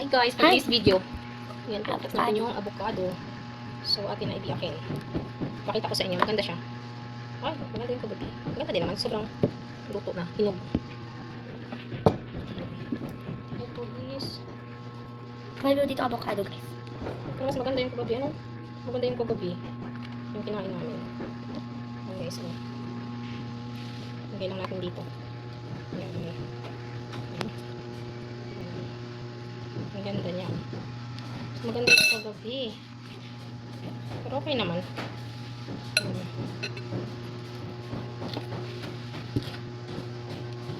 Hi guys, for Hi. this video. Yan, tapos natin yung avocado. So, atin ay biyakin. Pakita ko sa inyo, maganda siya. Ay, maganda yung kagabi. Maganda din naman, sobrang luto na, hinog. Ito is, May dito avocado, guys. pero mas maganda yung kagabi, ano? Maganda yung kagabi. Yung kinain namin. Ayan guys, oh. Lagay lang natin dito. Ayan, ayan. Ang ganda niya. Mas maganda yung kagabi. Pero okay naman.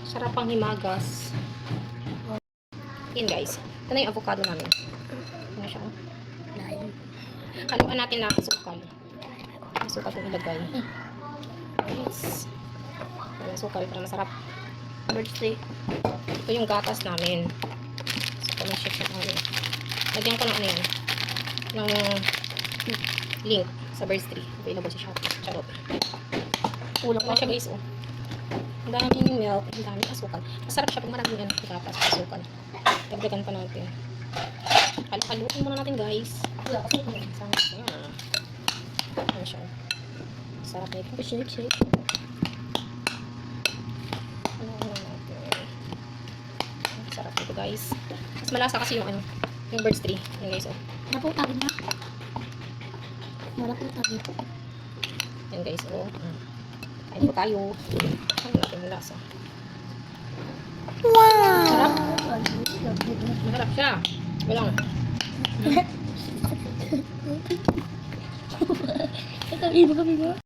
Sarap ang himagas. Yan guys. Ito na yung avocado namin. Ano siya? Haluan natin na asukal. Asukal itong ilagay. Yes. Asukal para masarap. Birthday. Ito yung gatas namin. So, shake na namin. Lagyan ko ng ano yan. Ng link sa Birds3. Available sa Shopee. Charot. Ulang Wala siya guys, oh. Ang daming milk, ang daming asukal. Masarap siya pag maraming yan, gatas, asukal. Dagdagan pa natin. Haluin muna natin guys. Sana siya. Ano siya? Sarap nito. Shake, shake. Haluin natin. Sarap nito guys. Mas malasa kasi yung ano, yung Birds3. Yan guys, oh. Naputagin na. Wala po tagin. Yan guys, oh. Kain po tayo. Ano natin yung lasa? Wow! Sarap. Masarap siya. Walang. Ito, iba kami ba?